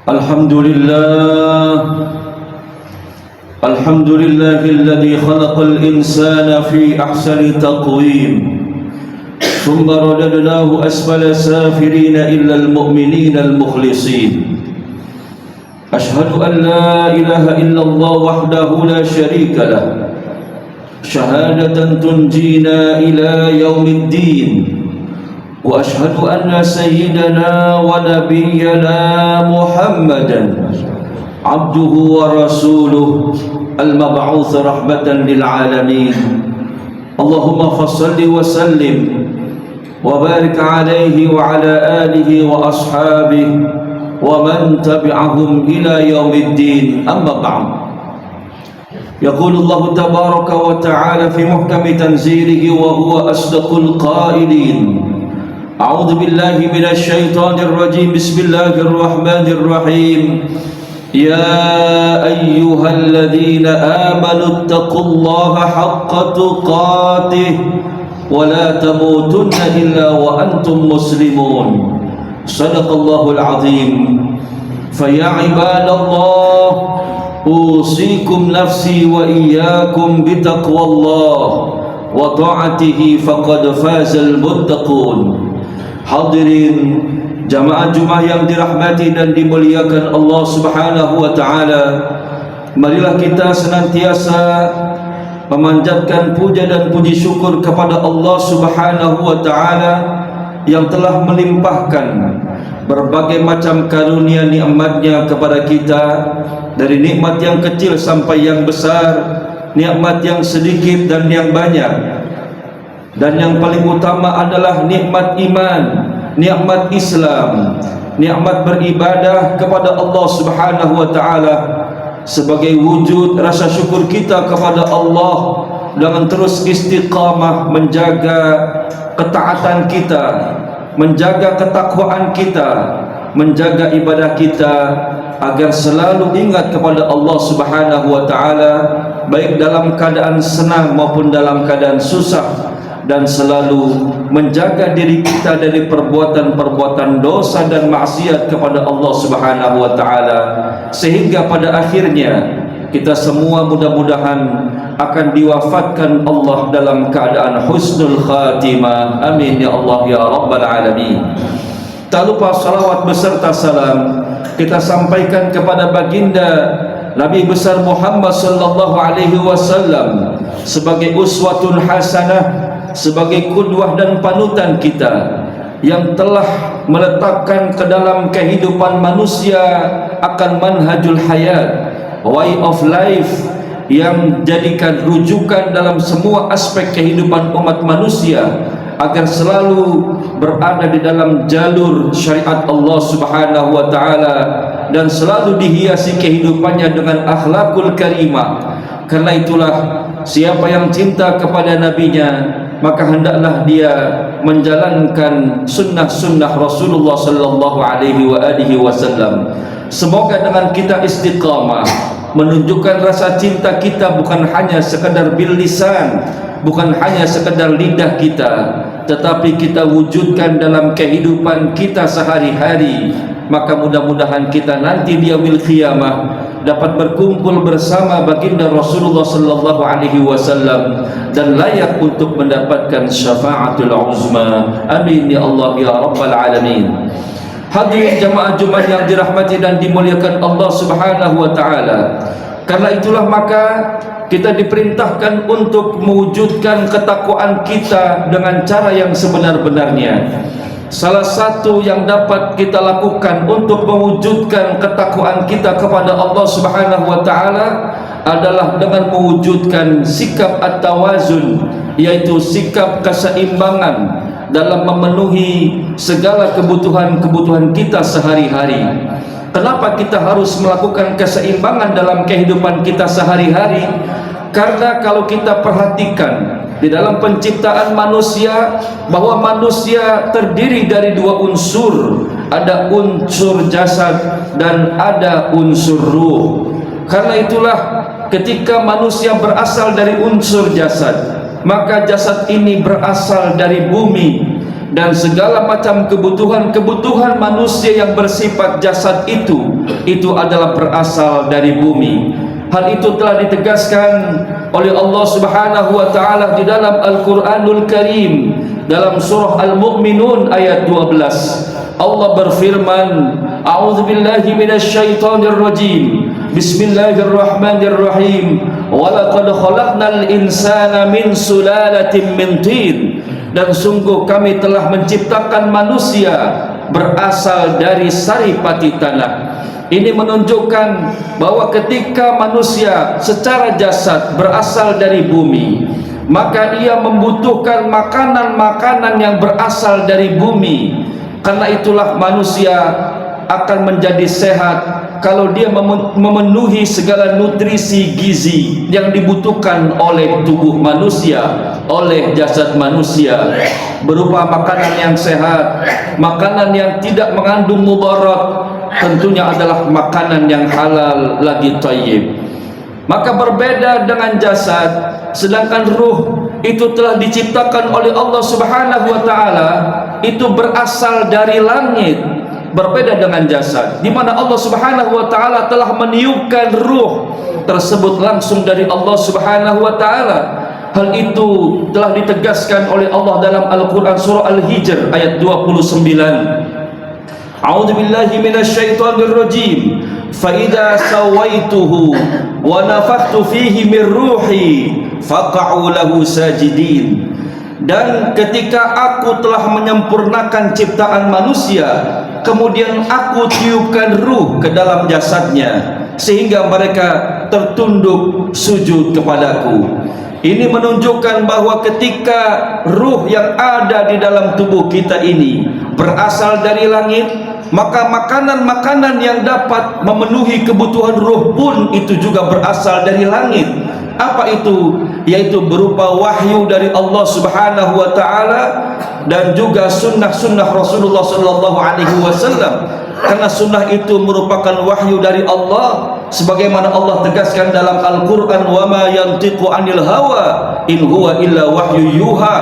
الحمد لله الحمد لله الذي خلق الإنسان في أحسن تقويم ثم رددناه أسفل سافلين إلا المؤمنين المخلصين. أشهد أن لا إله إلا الله وحده لا شريك له شهادة تنجينا إلى يوم الدين. وأشهد أن سيدنا ونبينا محمدا عبده ورسوله المبعوث رحمة للعالمين. اللهم فصل وسلم وبارك عليه وعلى آله وأصحابه ومن تبعهم إلى يوم الدين. أما بعد، يقول الله تبارك وتعالى في محكم تنزيله وهو أصدق القائلين: أعوذ بالله من الشيطان الرجيم. بسم الله الرحمن الرحيم. يا أيها الذين آمنوا اتقوا الله حق تقاته ولا تموتن إلا وأنتم مسلمون. صدق الله العظيم. فيا عباد الله، أوصيكم نفسي وإياكم بتقوى الله وطاعته فقد فاز المتقون. Hadirin jamaah Jumat yang dirahmati dan dimuliakan Allah Subhanahu wa taala, marilah kita senantiasa memanjatkan puja dan puji syukur kepada Allah Subhanahu wa taala yang telah melimpahkan berbagai macam karunia nikmat-Nya kepada kita, dari nikmat yang kecil sampai yang besar, nikmat yang sedikit dan yang banyak. Dan yang paling utama adalah nikmat iman, nikmat Islam, nikmat beribadah kepada Allah Subhanahu wa taala sebagai wujud rasa syukur kita kepada Allah dengan terus istiqamah menjaga ketaatan kita, menjaga ketakwaan kita, menjaga ibadah kita agar selalu ingat kepada Allah Subhanahu wa taala baik dalam keadaan senang maupun dalam keadaan susah, dan selalu menjaga diri kita dari perbuatan-perbuatan dosa dan maksiat kepada Allah Subhanahu wa taala, sehingga pada akhirnya kita semua mudah-mudahan akan diwafatkan Allah dalam keadaan husnul khatimah. Amin ya Allah ya rabbal alamin. Tak lupa salawat beserta salam kita sampaikan kepada baginda Nabi besar Muhammad sallallahu alaihi wasallam sebagai uswatun hasanah, sebagai qudwah dan panutan kita, yang telah meletakkan ke dalam kehidupan manusia akan manhajul hayat, way of life, yang jadikan rujukan dalam semua aspek kehidupan umat manusia agar selalu berada di dalam jalur syariat Allah Subhanahu wa taala dan selalu dihiasi kehidupannya dengan akhlakul karimah. Karena itulah siapa yang cinta kepada nabinya, maka hendaklah dia menjalankan sunnah-sunnah Rasulullah sallallahu alaihi wasallam. Semoga dengan kita istiqamah menunjukkan rasa cinta kita bukan hanya sekadar bil lisan, bukan hanya sekadar lidah kita, tetapi kita wujudkan dalam kehidupan kita sehari-hari. Maka mudah-mudahan kita nanti di yaumil qiyamah dapat berkumpul bersama baginda Rasulullah sallallahu alaihi wasallam dan layak untuk mendapatkan syafaatul uzma. Amin ya Allah ya rabbal alamin. Hadirin jamaah Jumat yang dirahmati dan dimuliakan Allah Subhanahu wa taala, karena itulah maka kita diperintahkan untuk mewujudkan ketakwaan kita dengan cara yang sebenar-benarnya. Salah satu yang dapat kita lakukan untuk mewujudkan ketakwaan kita kepada Allah Subhanahu wa taala adalah dengan mewujudkan sikap at-tawazun, yaitu sikap keseimbangan dalam memenuhi segala kebutuhan-kebutuhan kita sehari-hari. Kenapa kita harus melakukan keseimbangan dalam kehidupan kita sehari-hari? Karena kalau kita perhatikan di dalam penciptaan manusia, bahwa manusia terdiri dari dua unsur, ada unsur jasad dan ada unsur ruh. Karena itulah ketika manusia berasal dari unsur jasad, maka jasad ini berasal dari bumi, dan segala macam kebutuhan manusia yang bersifat jasad itu adalah berasal dari bumi. Hal itu telah ditegaskan oleh Allah Subhanahu wa taala di dalam Al-Qur'anul Karim dalam surah Al-Mu'minun ayat 12. Allah berfirman, A'udzubillahi minasyaitonir rajim. Bismillahirrahmanirrahim. Walaqad khalaqnal insana min sulalatin min tin. Dan sungguh kami telah menciptakan manusia berasal dari saripati tanah. Ini menunjukkan bahwa ketika manusia secara jasad berasal dari bumi, maka ia membutuhkan makanan-makanan yang berasal dari bumi. Karena itulah manusia akan menjadi sehat kalau dia memenuhi segala nutrisi gizi yang dibutuhkan oleh tubuh manusia, oleh jasad manusia, berupa makanan yang sehat, makanan yang tidak mengandung mudarat, tentunya adalah makanan yang halal lagi thayyib. Maka berbeda dengan jasad, sedangkan ruh itu telah diciptakan oleh Allah Subhanahu wa taala, itu berasal dari langit. Berbeda dengan jasad, di mana Allah Subhanahu wa taala telah meniupkan ruh tersebut langsung dari Allah Subhanahu wa taala. Hal itu telah ditegaskan oleh Allah dalam Al-Qur'an surah Al-Hijr ayat 29. A'udzu billahi minasyaitonir rajim. Fa idza sawaituhu wa nafakhtu fihi min ruhi faq'u lahu sajidin. Dan ketika aku telah menyempurnakan ciptaan manusia, kemudian aku tiupkan ruh ke dalam jasadnya, sehingga mereka tertunduk sujud kepadaku. Ini menunjukkan bahwa ketika ruh yang ada di dalam tubuh kita ini berasal dari langit, maka makanan-makanan yang dapat memenuhi kebutuhan ruh pun itu juga berasal dari langit. Apa itu? Yaitu berupa wahyu dari Allah Subhanahu wa taala dan juga sunnah-sunnah Rasulullah sallallahu alaihi wasallam. Karena sunnah itu merupakan wahyu dari Allah, sebagaimana Allah tegaskan dalam Al-Qur'an, wa ma yantiqu 'anil hawa in huwa illa wahyu yuha.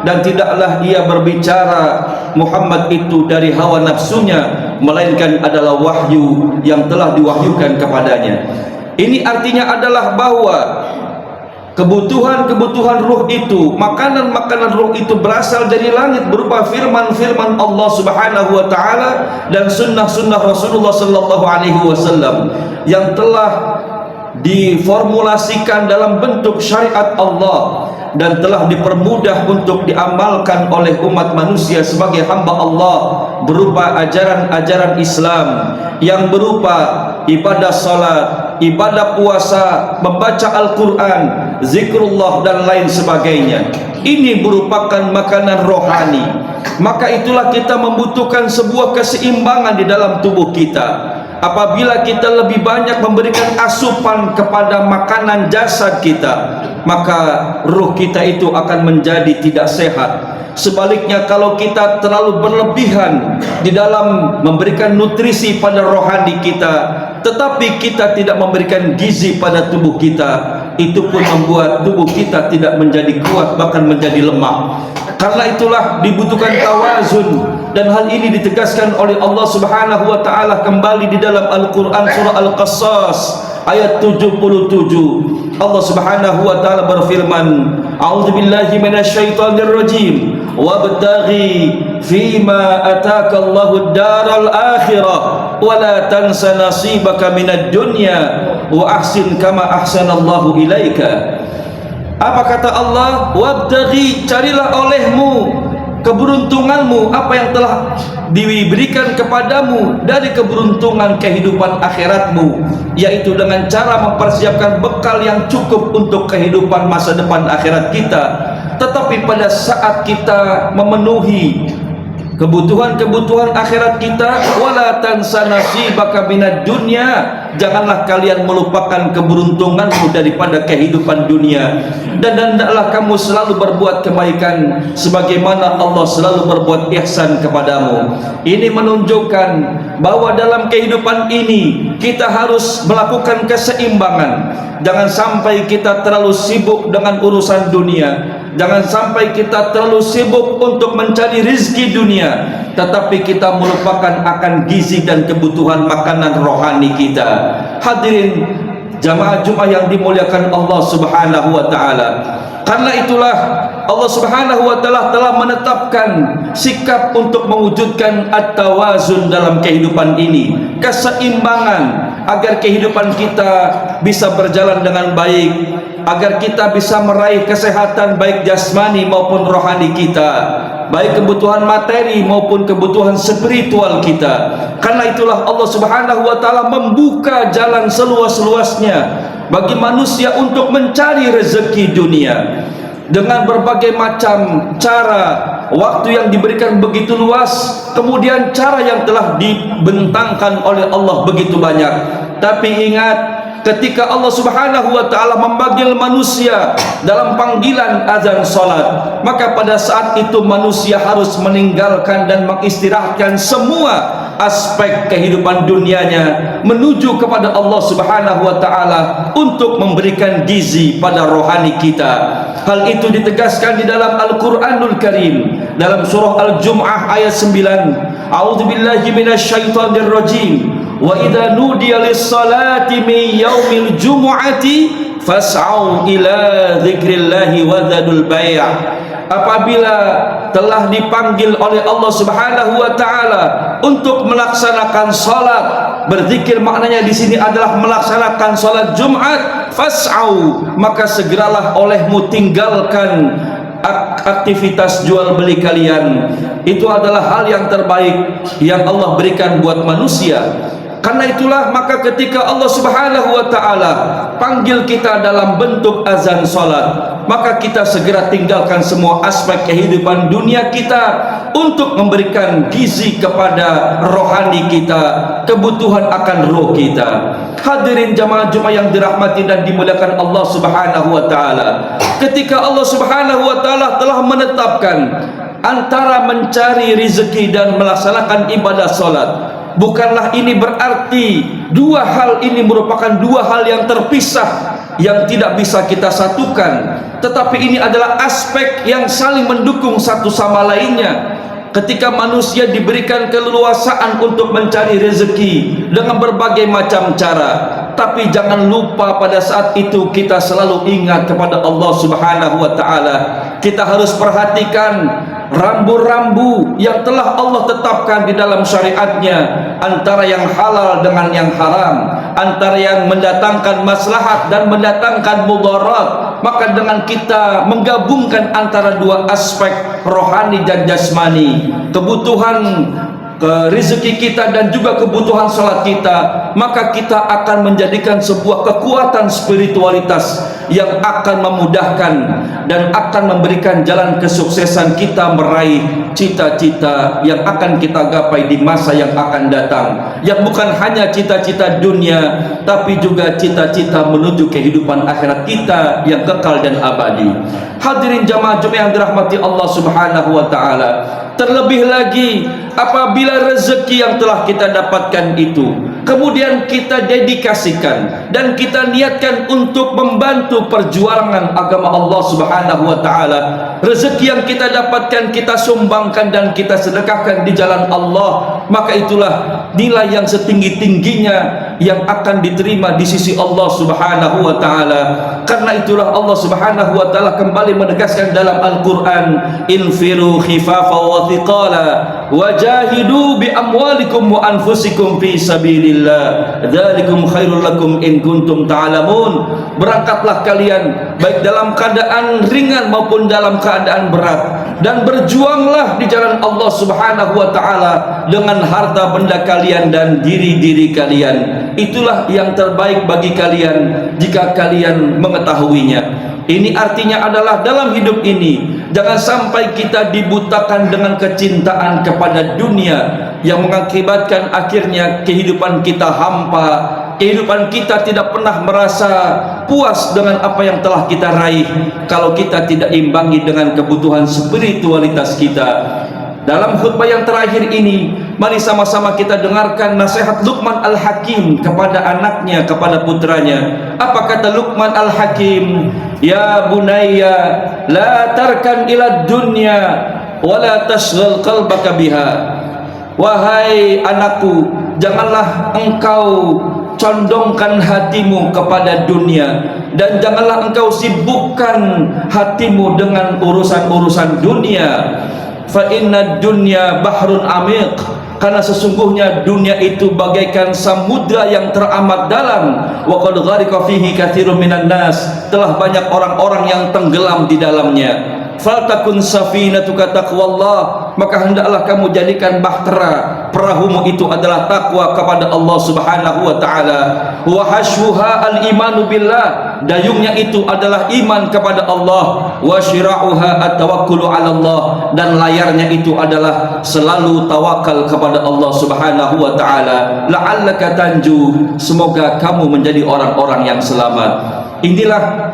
Dan tidaklah ia berbicara Muhammad itu dari hawa nafsunya, melainkan adalah wahyu yang telah diwahyukan kepadanya. Ini artinya adalah bahwa kebutuhan ruh itu, makanan ruh itu berasal dari langit berupa firman-firman Allah Subhanahu wa taala dan sunnah-sunnah Rasulullah sallallahu alaihi wasallam yang telah diformulasikan dalam bentuk syariat Allah dan telah dipermudah untuk diamalkan oleh umat manusia sebagai hamba Allah, berupa ajaran-ajaran Islam yang berupa ibadah salat, ibadah puasa, membaca Al-Quran, zikrullah dan lain sebagainya. Ini merupakan makanan rohani. Maka itulah kita membutuhkan sebuah keseimbangan di dalam tubuh kita. Apabila kita lebih banyak memberikan asupan kepada makanan jasad kita, maka ruh kita itu akan menjadi tidak sehat. Sebaliknya, kalau kita terlalu berlebihan di dalam memberikan nutrisi pada rohani kita, tetapi kita tidak memberikan gizi pada tubuh kita, itu pun membuat tubuh kita tidak menjadi kuat, bahkan menjadi lemah. Karena itulah dibutuhkan tawazun, dan hal ini ditegaskan oleh Allah Subhanahu wa taala kembali di dalam Al-Qur'an surah Al-Qassas ayat 77. Allah Subhanahu wa taala berfirman, A'udzubillahi minasyaitonir rajim. Wabtaghi fima ataka Allahu ad-daral akhirah wa la tansa nasibaka minad dunya wa ahsin kama ahsanallahu ilaika. Apa kata Allah? Wabtaghi, carilah olehmu keberuntunganmu, apa yang telah diberikan kepadamu dari keberuntungan kehidupan akhiratmu, yaitu dengan cara mempersiapkan bekal yang cukup untuk kehidupan masa depan akhirat kita. Tetapi pada saat kita memenuhi kebutuhan akhirat kita, wala tansa nasibaka minad dunya, janganlah kalian melupakan keberuntunganmu daripada kehidupan dunia, dan hendaklah kamu selalu berbuat kebaikan sebagaimana Allah selalu berbuat ihsan kepadamu. Ini menunjukkan bahwa dalam kehidupan ini kita harus melakukan keseimbangan. Jangan sampai kita terlalu sibuk dengan urusan dunia Jangan sampai kita terlalu sibuk untuk mencari rizki dunia, tetapi kita melupakan akan gizi dan kebutuhan makanan rohani kita. Hadirin jamaah Jumat yang dimuliakan Allah Subhanahu wa taala. Karena itulah Allah Subhanahu wa taala telah menetapkan sikap untuk mewujudkan at-tawazun dalam kehidupan ini, keseimbangan agar kehidupan kita bisa berjalan dengan baik, agar kita bisa meraih kesehatan baik jasmani maupun rohani kita, baik kebutuhan materi maupun kebutuhan spiritual kita. Karena itulah Allah Subhanahu wa taala membuka jalan seluas-luasnya bagi manusia untuk mencari rezeki dunia dengan berbagai macam cara. Waktu yang diberikan begitu luas, kemudian cara yang telah dibentangkan oleh Allah begitu banyak. Tapi ingat, ketika Allah Subhanahu wa taala memanggil manusia dalam panggilan azan salat, maka pada saat itu manusia harus meninggalkan dan mengistirahatkan semua aspek kehidupan dunianya menuju kepada Allah Subhanahu wa taala untuk memberikan gizi pada rohani kita. Hal itu ditegaskan di dalam Al-Qur'anul Karim dalam surah Al-Jum'ah ayat 9. A'udzubillahi minasyaitonir rajim. Wa idza nudiya lis-salati min yaumil jumu'ati fas'au ila dzikrillahi wa dzadul bai'. Apabila telah dipanggil oleh Allah Subhanahu wa taala untuk melaksanakan salat, berzikir maknanya di sini adalah melaksanakan salat Jumat, fas'au, maka segeralah olehmu tinggalkan aktivitas jual beli kalian. Itu adalah hal yang terbaik yang Allah berikan buat manusia. Karena itulah maka ketika Allah Subhanahu wa taala panggil kita dalam bentuk azan salat, maka kita segera tinggalkan semua aspek kehidupan dunia kita untuk memberikan gizi kepada rohani kita, kebutuhan akan roh kita. Hadirin jamaah Jumat yang dirahmati dan dimuliakan Allah Subhanahu wa taala, ketika Allah Subhanahu wa taala telah menetapkan antara mencari rezeki dan melaksanakan ibadah salat, bukanlah ini berarti dua hal ini merupakan dua hal yang terpisah, yang tidak bisa kita satukan, tetapi ini adalah aspek yang saling mendukung satu sama lainnya. Ketika manusia diberikan keleluasaan untuk mencari rezeki dengan berbagai macam cara, tapi jangan lupa pada saat itu kita selalu ingat kepada Allah Subhanahu wa taala. Kita harus perhatikan rambu-rambu yang telah Allah tetapkan di dalam syariatnya, antara yang halal dengan yang haram, antara yang mendatangkan maslahat dan mendatangkan mudarat. Maka dengan kita menggabungkan antara dua aspek rohani dan jasmani, kebutuhan rezeki kita dan juga kebutuhan salat kita, maka kita akan menjadikan sebuah kekuatan spiritualitas yang akan memudahkan dan akan memberikan jalan kesuksesan kita meraih cita-cita yang akan kita gapai di masa yang akan datang, yang bukan hanya cita-cita dunia tapi juga cita-cita menuju kehidupan akhirat kita yang kekal dan abadi. Hadirin jamaah Jumat yang dirahmati Allah Subhanahu wa taala, terlebih lagi apabila rezeki yang telah kita dapatkan itu kemudian kita dedikasikan dan kita niatkan untuk membantu perjuangan agama Allah Subhanahu wa taala, rezeki yang kita dapatkan kita sumbangkan dan kita sedekahkan di jalan Allah, maka itulah nilai yang setinggi-tingginya yang akan diterima di sisi Allah Subhanahu wa taala. Karena itulah Allah Subhanahu wa taala kembali menegaskan dalam Al-Qur'an, infiru khifafa wa thiqala wajahidu bi amwalikum wa anfusikum fi sabilillah dzalikum khairul lakum in kuntum ta'lamun. Berangkatlah kalian baik dalam keadaan ringan maupun dalam keadaan berat, dan berjuanglah di jalan Allah Subhanahu wa taala dengan harta benda kalian dan diri-diri kalian. Itulah yang terbaik bagi kalian jika kalian mengetahuinya. Ini artinya adalah dalam hidup ini jangan sampai kita dibutakan dengan kecintaan kepada dunia yang mengakibatkan akhirnya kehidupan kita hampa, kehidupan kita tidak pernah merasa puas dengan apa yang telah kita raih kalau kita tidak imbangi dengan kebutuhan spiritualitas kita. Dalam khutbah yang terakhir ini, mari sama-sama kita dengarkan nasihat Luqman Al-Hakim kepada anaknya, kepada putranya. Apa kata Luqman Al-Hakim? Ya bunayya la tarkan ila dunya wa la tashghal qalbaka biha. Wahai anakku, janganlah engkau condongkan hatimu kepada dunia, dan janganlah engkau sibukkan hatimu dengan urusan-urusan dunia. Fa inna dunya bahrun amiq, karena sesungguhnya dunia itu bagaikan samudra yang teramat dalam. Wa qad gharqa fihi katsirun minan nas, telah banyak orang-orang yang tenggelam di dalamnya. Faltakun safinatuka taqwallah, maka hendaklah kamu jadikan bahtera perahumu itu adalah takwa kepada Allah Subhanahu wa taala. Wa hashwuha al-imanu billah, dayungnya itu adalah iman kepada Allah. Wa syira'uha at-tawakkulu 'ala Allah, dan layarnya itu adalah selalu tawakal kepada Allah Subhanahu wa taala. La'allaka tanju, semoga kamu menjadi orang-orang yang selamat. Inilah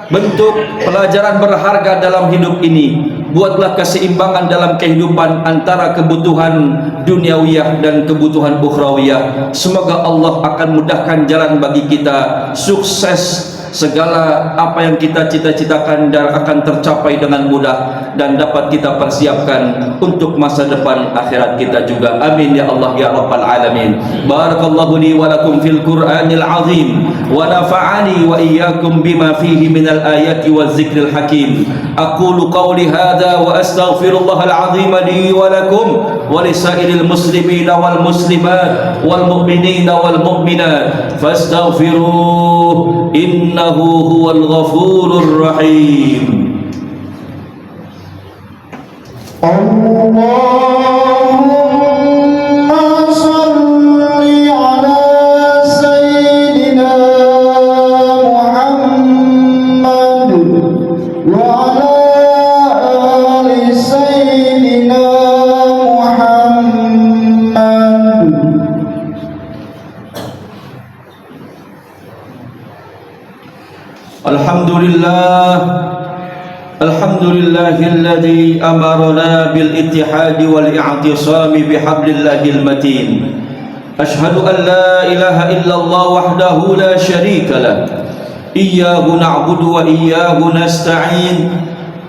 bentuk pelajaran berharga dalam hidup ini. Buatlah keseimbangan dalam kehidupan antara kebutuhan duniawiyah dan kebutuhan ukhrawiyah. Semoga Allah akan mudahkan jalan bagi kita, sukses segala apa yang kita cita-citakan dan akan tercapai dengan mudah, dan dapat kita persiapkan untuk masa depan akhirat kita juga. Amin ya Allah ya Rabbal Alamin. Barakallahu li wa lakum fil Qur'anil azim, wa nafa'ani wa iyyakum bima fihi minal ayati waz zikril hakim. Aqulu qawli hadha wa astaghfirullahal azim li wa lakum wa lisairil muslimina wal muslimat wal mu'minina wal mu'minat fastaghfiruh innahu huwal ghafurur rahim. Allahumma salli ala sayyidina Muhammad wa ala ali sayyidina Muhammad. Alhamdulillahilladzi amarna bil ittihadi wal i'tisami bihablillahil matin. Ashhadu an la ilaha illallah wahdahu la syarika lah. Iyyahu na'budu wa iyyahu nasta'in.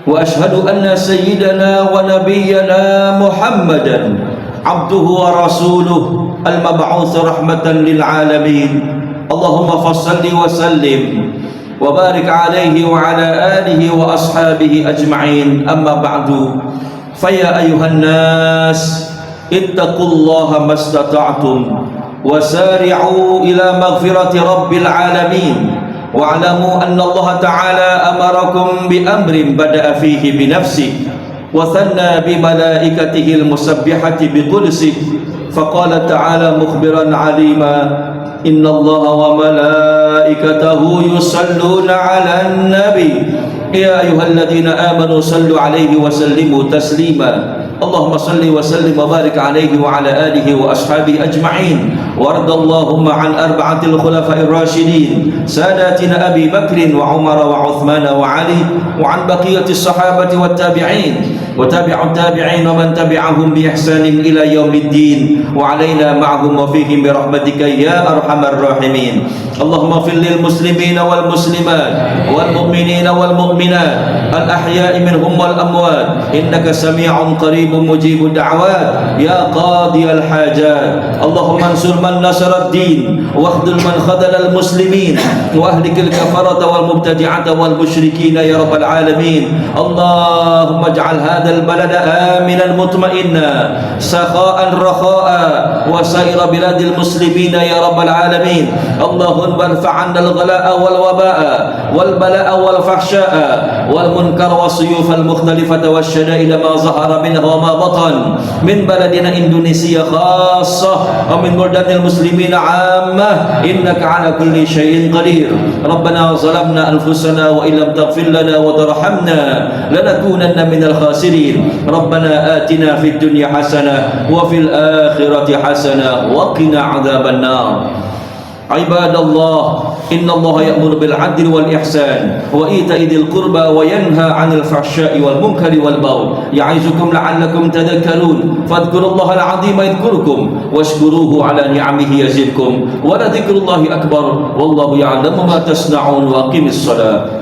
Wa ashhadu anna sayyidana wa nabiyyana Muhammadan abduhu wa rasuluh al-mab'uts rahmatan lil alamin. Allahumma fassalli wa sallim wa barik alaihi wa ala alihi wa ashabihi ajma'in. Amma ba'du, faya ayuhan nas ittaqullaha mastata'tum wa sari'u ila maghfirati rabbil alamin wa alamu anna Allah ta'ala amarakum bi amrin bada'a fihi bi nafsihi wa thanna bi malaikatihi al-musabbihati bi qudsihi faqala ta'ala mukhbiran alima inna Allah wa malaikatahu yusalluna 'alan nabi ya ayyuhalladzina amanu sallu 'alaihi wa sallimu taslima. Allahumma salli wa sallim wa barik 'alaihi wa 'ala alihi wa ashabihi ajma'in. Wardallahumma 'an arba'atil khulafa'ir rasyidin sadatina Abi Bakr wa Umar wa Uthman wa Ali wa 'an baqiyatis sahabati wat tabi'in wa tabi'ut tabi'in wa man tabi'ahum bi ihsanin ila yaumiddin wa 'alaina ma'hum wa fihim bi rahmatika ya arhamar rahimin. Allahumma fil lil muslimina wal muslimat wal mu'minina wal mu'minat al ahya'i minhum wal amwat innaka sami'un qaribun mujibud da'awat ya qadiyal hajat. Allahumma ansur man nasara ad-din wa akhdhul man khadala al muslimin wa ahlikil kafarata wal mubtadi'ata wal musyrikin ya rabbal alamin. Allahumma ij'al hadzal balada aminan mutma'inna sakha'an rakha'a wa sa'ira biladil muslimin ya rabbal alamin. Allahumma barfa'anna al-ghala'a wal waba'a wal bala'a wal fahsya'a wal munkar wa suyuf al-mukhtalifata wasyada'ila ma zahara minha wa ma batan min baladina Indonesia khassah wa min buldanil muslimin 'ammah innaka 'ala kulli syai'in qadir. Rabbana zalamna anfusana wa illam taghfir lana wa tarhamna lanakunanna minal khasirin. Rabbana atina fid dunya hasanah wa fil akhirati hasanah wa qina 'adzaban nar. Ibadallah, innallaha ya'muru bil 'adli wal ihsan wa ita'i dzil qurba wa yanha 'anil fahsya'i wal munkari wal baghi ya'izukum la'allakum tadhakkarun. Fadhkurullaha al-'azima yadhkurukum washkuruhu 'ala ni'amihi yazidkum wa la dzikrullahi akbar wallahu ya'lamu ma tasna'un wa aqimis shalah.